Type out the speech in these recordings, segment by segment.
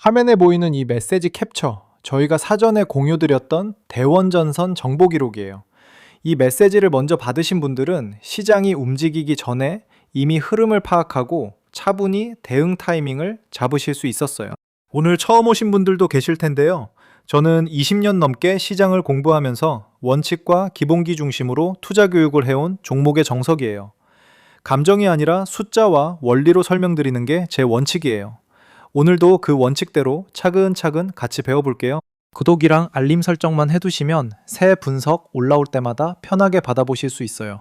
화면에 보이는 이 메시지 캡처, 저희가 사전에 공유드렸던 대원전선 정보 기록이에요. 이 메시지를 먼저 받으신 분들은 시장이 움직이기 전에 이미 흐름을 파악하고 차분히 대응 타이밍을 잡으실 수 있었어요. 오늘 처음 오신 분들도 계실 텐데요. 저는 20년 넘게 시장을 공부하면서 원칙과 기본기 중심으로 투자 교육을 해온 종목의 정석이에요. 감정이 아니라 숫자와 원리로 설명드리는 게 제 원칙이에요. 오늘도 그 원칙대로 차근차근 같이 배워볼게요. 구독이랑 알림 설정만 해두시면 새 분석 올라올 때마다 편하게 받아보실 수 있어요.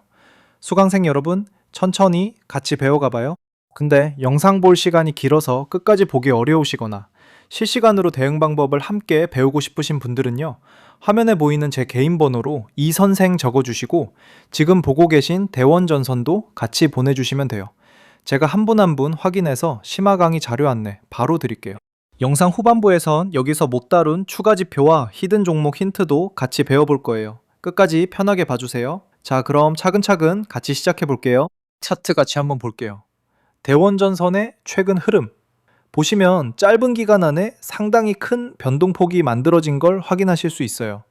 수강생 여러분, 천천히 같이 배워가봐요. 근데 영상 볼 시간이 길어서 끝까지 보기 어려우시거나 실시간으로 대응 방법을 함께 배우고 싶으신 분들은요, 화면에 보이는 제 개인 번호로 이선생 적어주시고 지금 보고 계신 대원전선도 같이 보내주시면 돼요. 제가 한 분 한 분 확인해서 심화 강의 자료 안내 바로 드릴게요. 영상 후반부에선 여기서 못 다룬 추가 지표와 히든 종목 힌트도 같이 배워볼 거예요. 끝까지 편하게 봐주세요. 자, 그럼 차근차근 같이 시작해 볼게요. 차트 같이 한번 볼게요. 대원전선의 최근 흐름. 보시면 짧은 기간 안에 상당히 큰 변동폭이 만들어진 걸 확인하실 수 있어요.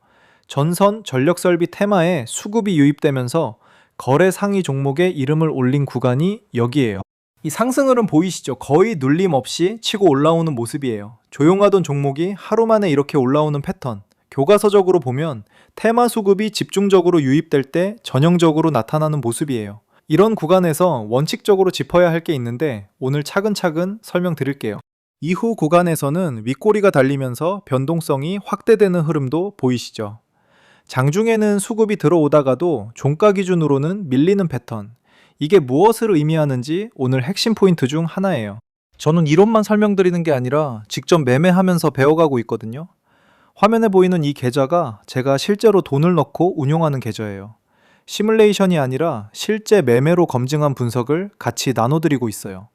전선 전력설비 테마에 수급이 유입되면서 거래 상위 종목의 이름을 올린 구간이 여기예요. 이 상승 흐름 보이시죠? 거의 눌림 없이 치고 올라오는 모습이에요. 조용하던 종목이 하루 만에 이렇게 올라오는 패턴. 교과서적으로 보면 테마 수급이 집중적으로 유입될 때 전형적으로 나타나는 모습이에요. 이런 구간에서 원칙적으로 짚어야 할 게 있는데 오늘 차근차근 설명드릴게요. 이후 구간에서는 윗꼬리가 달리면서 변동성이 확대되는 흐름도 보이시죠? 장중에는 수급이 들어오다가도 종가 기준으로는 밀리는 패턴. 이게 무엇을 의미하는지 오늘 핵심 포인트 중 하나예요. 저는 이론만 설명드리는 게 아니라 직접 매매하면서 배워가고 있거든요. 화면에 보이는 이 계좌가 제가 실제로 돈을 넣고 운용하는 계좌예요. 시뮬레이션이 아니라 실제 매매로 검증한 분석을 같이 나눠드리고 있어요.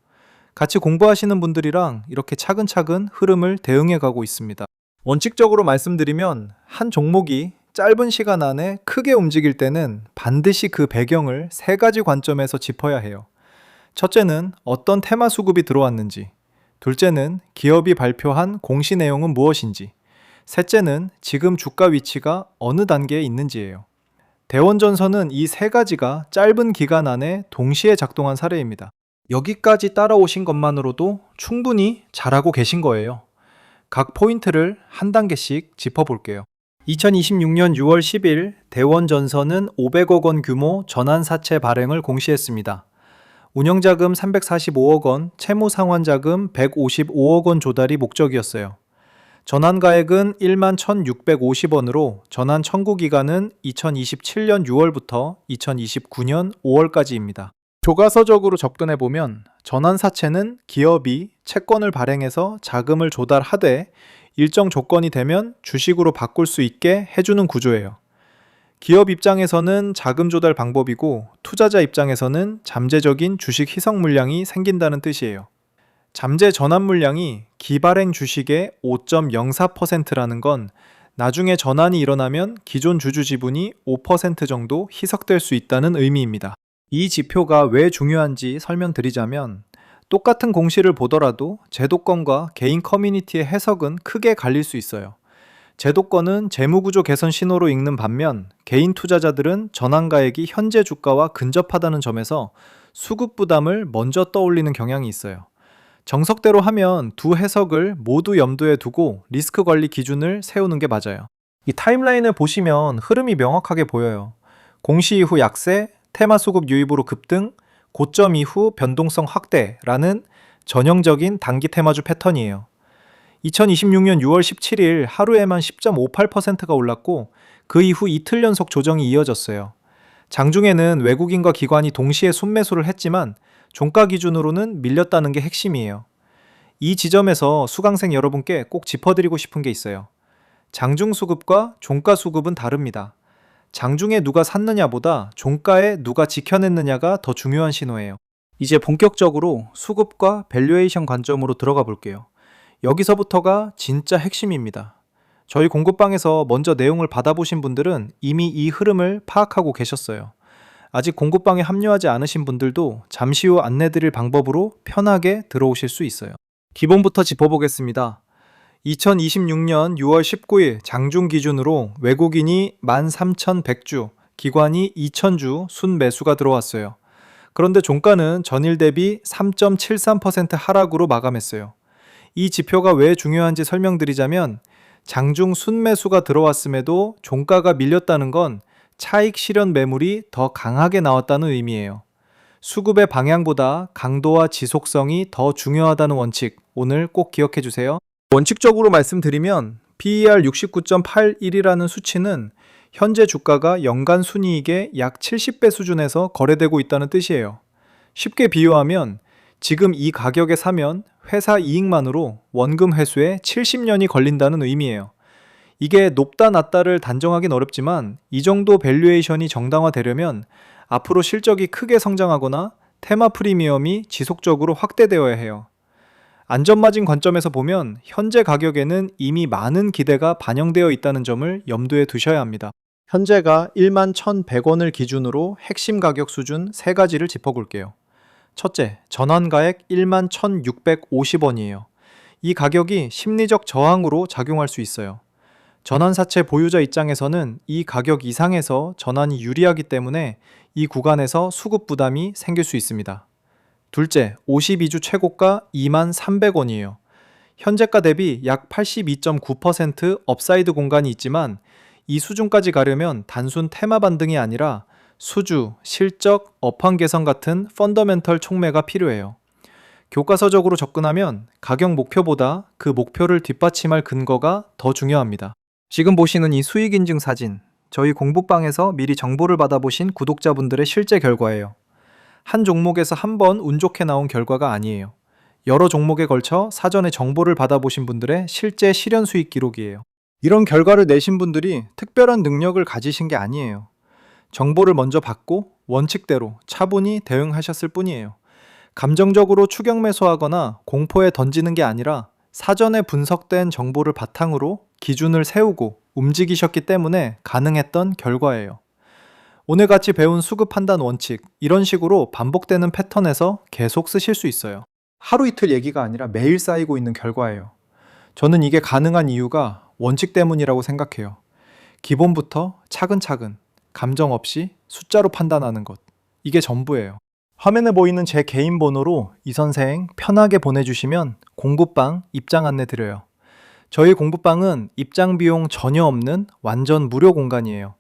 같이 공부하시는 분들이랑 이렇게 차근차근 흐름을 대응해 가고 있습니다. 원칙적으로 말씀드리면 한 종목이 짧은 시간 안에 크게 움직일 때는 반드시 그 배경을 세 가지 관점에서 짚어야 해요. 첫째는 어떤 테마 수급이 들어왔는지, 둘째는 기업이 발표한 공시 내용은 무엇인지, 셋째는 지금 주가 위치가 어느 단계에 있는지예요. 대원전선은 이 세 가지가 짧은 기간 안에 동시에 작동한 사례입니다. 여기까지 따라오신 것만으로도 충분히 잘하고 계신 거예요. 각 포인트를 한 단계씩 짚어볼게요. 2026년 6월 10일 대원전선은 500억 원 규모 전환사채 발행을 공시했습니다. 운영자금 345억 원, 채무상환자금 155억 원 조달이 목적이었어요. 전환가액은 1만 1,650원으로 전환 청구 기간은 2027년 6월부터 2029년 5월까지입니다. 교과서적으로 접근해보면 전환사채는 기업이 채권을 발행해서 자금을 조달하되 일정 조건이 되면 주식으로 바꿀 수 있게 해주는 구조예요. 기업 입장에서는 자금 조달 방법이고 투자자 입장에서는 잠재적인 주식 희석 물량이 생긴다는 뜻이에요. 잠재 전환 물량이 기발행 주식의 5.04%라는 건 나중에 전환이 일어나면 기존 주주 지분이 5% 정도 희석될 수 있다는 의미입니다. 이 지표가 왜 중요한지 설명드리자면 똑같은 공시를 보더라도 제도권과 개인 커뮤니티의 해석은 크게 갈릴 수 있어요. 제도권은 재무구조 개선 신호로 읽는 반면 개인 투자자들은 전환가액이 현재 주가와 근접하다는 점에서 수급 부담을 먼저 떠올리는 경향이 있어요. 정석대로 하면 두 해석을 모두 염두에 두고 리스크 관리 기준을 세우는 게 맞아요. 이 타임라인을 보시면 흐름이 명확하게 보여요. 공시 이후 약세, 테마 수급 유입으로 급등, 고점 이후 변동성 확대라는 전형적인 단기 테마주 패턴이에요. 2026년 6월 17일 하루에만 10.58%가 올랐고 그 이후 이틀 연속 조정이 이어졌어요. 장중에는 외국인과 기관이 동시에 순매수를 했지만 종가 기준으로는 밀렸다는 게 핵심이에요. 이 지점에서 수강생 여러분께 꼭 짚어드리고 싶은 게 있어요. 장중 수급과 종가 수급은 다릅니다. 장중에 누가 샀느냐보다 종가에 누가 지켜냈느냐가 더 중요한 신호예요. 이제 본격적으로 수급과 밸류에이션 관점으로 들어가 볼게요. 여기서부터가 진짜 핵심입니다. 저희 공급방에서 먼저 내용을 받아보신 분들은 이미 이 흐름을 파악하고 계셨어요. 아직 공급방에 합류하지 않으신 분들도 잠시 후 안내드릴 방법으로 편하게 들어오실 수 있어요. 기본부터 짚어보겠습니다. 2026년 6월 19일 장중 기준으로 외국인이 13,100주, 기관이 2,000주 순매수가 들어왔어요. 그런데 종가는 전일 대비 3.73% 하락으로 마감했어요. 이 지표가 왜 중요한지 설명드리자면 장중 순매수가 들어왔음에도 종가가 밀렸다는 건 차익 실현 매물이 더 강하게 나왔다는 의미예요. 수급의 방향보다 강도와 지속성이 더 중요하다는 원칙, 오늘 꼭 기억해 주세요. 원칙적으로 말씀드리면 PER 69.81이라는 수치는 현재 주가가 연간 순이익의 약 70배 수준에서 거래되고 있다는 뜻이에요. 쉽게 비유하면 지금 이 가격에 사면 회사 이익만으로 원금 회수에 70년이 걸린다는 의미예요. 이게 높다 낮다를 단정하긴 어렵지만 이 정도 밸류에이션이 정당화되려면 앞으로 실적이 크게 성장하거나 테마 프리미엄이 지속적으로 확대되어야 해요. 안전마진 관점에서 보면 현재 가격에는 이미 많은 기대가 반영되어 있다는 점을 염두에 두셔야 합니다. 현재가 11,100원을 기준으로 핵심 가격 수준 3가지를 짚어볼게요. 첫째, 전환가액 11,650원이에요. 이 가격이 심리적 저항으로 작용할 수 있어요. 전환사채 보유자 입장에서는 이 가격 이상에서 전환이 유리하기 때문에 이 구간에서 수급 부담이 생길 수 있습니다. 둘째, 52주 최고가 23,300원이에요. 현재가 대비 약 82.9% 업사이드 공간이 있지만 이 수준까지 가려면 단순 테마 반등이 아니라 수주, 실적, 업황 개선 같은 펀더멘털 촉매가 필요해요. 교과서적으로 접근하면 가격 목표보다 그 목표를 뒷받침할 근거가 더 중요합니다. 지금 보시는 이 수익 인증 사진, 저희 공부방에서 미리 정보를 받아보신 구독자분들의 실제 결과예요. 한 종목에서 한 번 운 좋게 나온 결과가 아니에요. 여러 종목에 걸쳐 사전에 정보를 받아보신 분들의 실제 실현 수익 기록이에요. 이런 결과를 내신 분들이 특별한 능력을 가지신 게 아니에요. 정보를 먼저 받고 원칙대로 차분히 대응하셨을 뿐이에요. 감정적으로 추격 매수하거나 공포에 던지는 게 아니라 사전에 분석된 정보를 바탕으로 기준을 세우고 움직이셨기 때문에 가능했던 결과예요. 오늘 같이 배운 수급 판단 원칙, 이런 식으로 반복되는 패턴에서 계속 쓰실 수 있어요. 하루 이틀 얘기가 아니라 매일 쌓이고 있는 결과예요. 저는 이게 가능한 이유가 원칙 때문이라고 생각해요. 기본부터 차근차근, 감정 없이 숫자로 판단하는 것. 이게 전부예요. 화면에 보이는 제 개인 번호로 이 선생 편하게 보내주시면 공부방 입장 안내 드려요. 저희 공부방은 입장 비용 전혀 없는 완전 무료 공간이에요.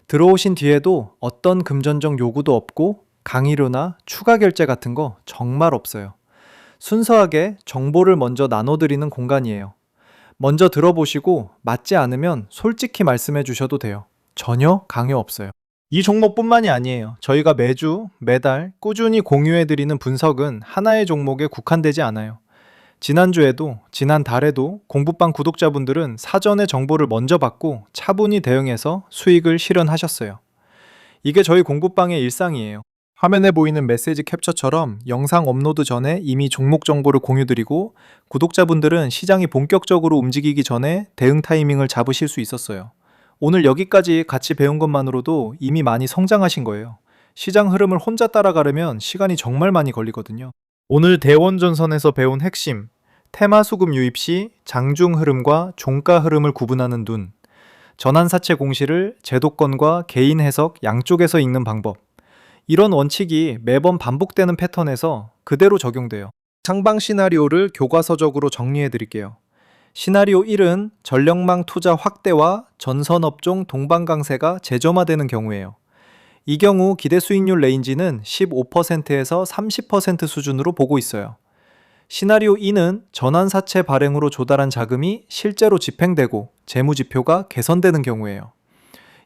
들어오신 뒤에도 어떤 금전적 요구도 없고 강의료나 추가 결제 같은 거 정말 없어요. 순수하게 정보를 먼저 나눠드리는 공간이에요. 먼저 들어보시고 맞지 않으면 솔직히 말씀해 주셔도 돼요. 전혀 강요 없어요. 이 종목뿐만이 아니에요. 저희가 매주, 매달 꾸준히 공유해드리는 분석은 하나의 종목에 국한되지 않아요. 지난주에도, 지난달에도 공부방 구독자분들은 사전에 정보를 먼저 받고 차분히 대응해서 수익을 실현하셨어요. 이게 저희 공부방의 일상이에요. 화면에 보이는 메시지 캡처처럼 영상 업로드 전에 이미 종목 정보를 공유드리고 구독자분들은 시장이 본격적으로 움직이기 전에 대응 타이밍을 잡으실 수 있었어요. 오늘 여기까지 같이 배운 것만으로도 이미 많이 성장하신 거예요. 시장 흐름을 혼자 따라가려면 시간이 정말 많이 걸리거든요. 오늘 대원전선에서 배운 핵심, 테마 수급 유입 시 장중 흐름과 종가 흐름을 구분하는 눈, 전환사채 공시를 제도권과 개인 해석 양쪽에서 읽는 방법, 이런 원칙이 매번 반복되는 패턴에서 그대로 적용돼요. 상방 시나리오를 교과서적으로 정리해 드릴게요. 시나리오 1은 전력망 투자 확대와 전선업종 동반강세가 재점화되는 경우예요. 이 경우 기대 수익률 레인지는 15%에서 30% 수준으로 보고 있어요. 시나리오 2는 전환사채 발행으로 조달한 자금이 실제로 집행되고 재무지표가 개선되는 경우예요.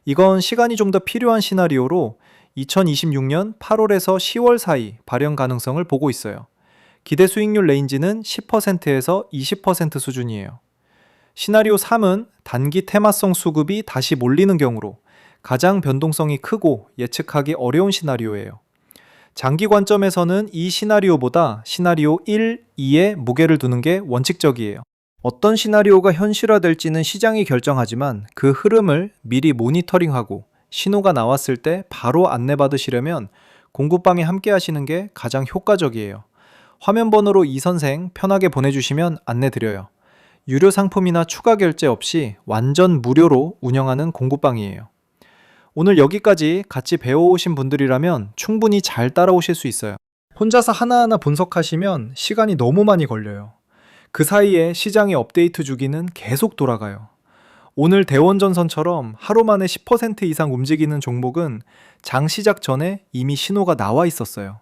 이건 시간이 좀 더 필요한 시나리오로 2026년 8월에서 10월 사이 발행 가능성을 보고 있어요. 기대 수익률 레인지는 10%에서 20% 수준이에요. 시나리오 3은 단기 테마성 수급이 다시 몰리는 경우로 가장 변동성이 크고 예측하기 어려운 시나리오예요. 장기 관점에서는 이 시나리오보다 시나리오 1, 2에 무게를 두는 게 원칙적이에요. 어떤 시나리오가 현실화될지는 시장이 결정하지만 그 흐름을 미리 모니터링하고 신호가 나왔을 때 바로 안내받으시려면 공부방에 함께 하시는 게 가장 효과적이에요. 화면 번호로 이 선생 편하게 보내주시면 안내 드려요. 유료 상품이나 추가 결제 없이 완전 무료로 운영하는 공부방이에요. 오늘 여기까지 같이 배워오신 분들이라면 충분히 잘 따라오실 수 있어요. 혼자서 하나하나 분석하시면 시간이 너무 많이 걸려요. 그 사이에 시장의 업데이트 주기는 계속 돌아가요. 오늘 대원전선처럼 하루 만에 10% 이상 움직이는 종목은 장 시작 전에 이미 신호가 나와 있었어요.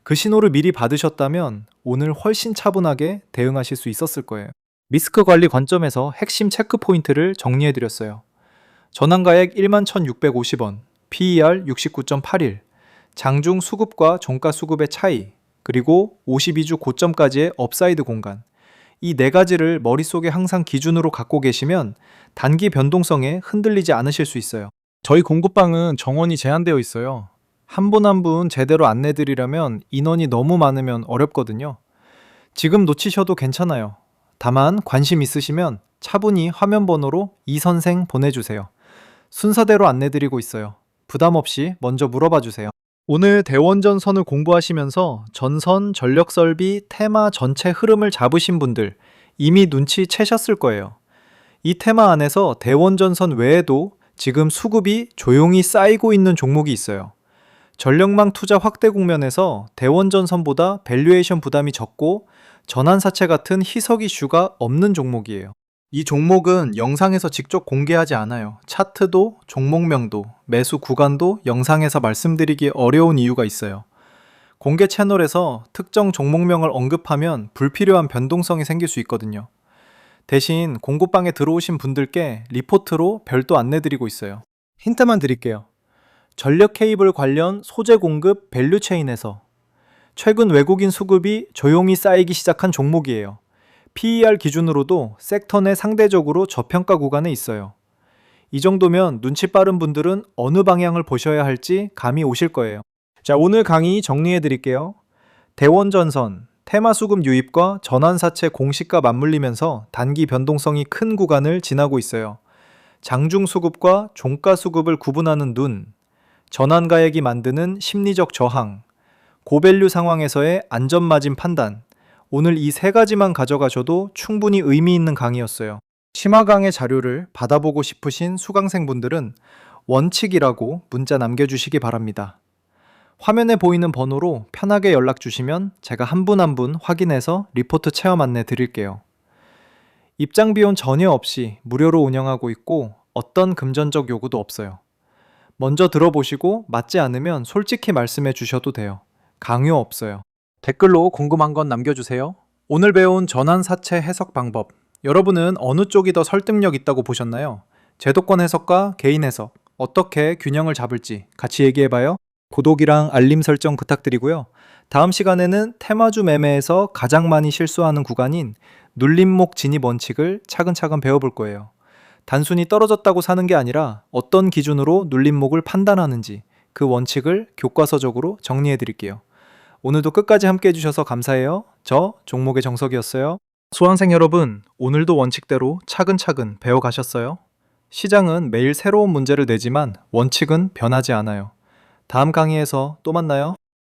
그 신호를 미리 받으셨다면 오늘 훨씬 차분하게 대응하실 수 있었을 거예요. 리스크 관리 관점에서 핵심 체크 포인트를 정리해드렸어요. 전환가액 11,650원, PER 69.81, 장중 수급과 종가 수급의 차이, 그리고 52주 고점까지의 업사이드 공간. 이 네 가지를 머릿속에 항상 기준으로 갖고 계시면 단기 변동성에 흔들리지 않으실 수 있어요. 저희 공부방은 정원이 제한되어 있어요. 한 분 한 분 제대로 안내드리려면 인원이 너무 많으면 어렵거든요. 지금 놓치셔도 괜찮아요. 다만 관심 있으시면 차분히 화면 번호로 이선생 보내주세요. 순서대로 안내드리고 있어요. 부담 없이 먼저 물어봐 주세요. 오늘 대원전선을 공부하시면서 전선, 전력설비, 테마 전체 흐름을 잡으신 분들 이미 눈치채셨을 거예요. 이 테마 안에서 대원전선 외에도 지금 수급이 조용히 쌓이고 있는 종목이 있어요. 전력망 투자 확대 국면에서 대원전선보다 밸류에이션 부담이 적고 전환사채 같은 희석 이슈가 없는 종목이에요. 이 종목은 영상에서 직접 공개하지 않아요. 차트도, 종목명도, 매수 구간도 영상에서 말씀드리기 어려운 이유가 있어요. 공개 채널에서 특정 종목명을 언급하면 불필요한 변동성이 생길 수 있거든요. 대신 공부방에 들어오신 분들께 리포트로 별도 안내드리고 있어요. 힌트만 드릴게요. 전력 케이블 관련 소재 공급 밸류체인에서 최근 외국인 수급이 조용히 쌓이기 시작한 종목이에요. PER 기준으로도 섹터 내 상대적으로 저평가 구간에 있어요. 이 정도면 눈치 빠른 분들은 어느 방향을 보셔야 할지 감이 오실 거예요. 자, 오늘 강의 정리해 드릴게요. 대원전선, 테마 수급 유입과 전환사채 공시가 맞물리면서 단기 변동성이 큰 구간을 지나고 있어요. 장중 수급과 종가 수급을 구분하는 눈, 전환가액이 만드는 심리적 저항, 고밸류 상황에서의 안전마진 판단, 오늘 이 세 가지만 가져가셔도 충분히 의미 있는 강의였어요. 심화강의 자료를 받아보고 싶으신 수강생분들은 원칙이라고 문자 남겨주시기 바랍니다. 화면에 보이는 번호로 편하게 연락 주시면 제가 한 분 한 분 확인해서 리포트 체험 안내 드릴게요. 입장 비용 전혀 없이 무료로 운영하고 있고 어떤 금전적 요구도 없어요. 먼저 들어보시고 맞지 않으면 솔직히 말씀해 주셔도 돼요. 강요 없어요. 댓글로 궁금한 건 남겨주세요. 오늘 배운 전환사채 해석 방법, 여러분은 어느 쪽이 더 설득력 있다고 보셨나요? 제도권 해석과 개인 해석, 어떻게 균형을 잡을지 같이 얘기해봐요. 구독이랑 알림 설정 부탁드리고요. 다음 시간에는 테마주 매매에서 가장 많이 실수하는 구간인 눌림목 진입 원칙을 차근차근 배워볼 거예요. 단순히 떨어졌다고 사는 게 아니라 어떤 기준으로 눌림목을 판단하는지 그 원칙을 교과서적으로 정리해 드릴게요. 오늘도 끝까지 함께 해주셔서 감사해요. 저 종목의 정석이었어요. 수강생 여러분, 오늘도 원칙대로 차근차근 배워가셨어요? 시장은 매일 새로운 문제를 내지만 원칙은 변하지 않아요. 다음 강의에서 또 만나요.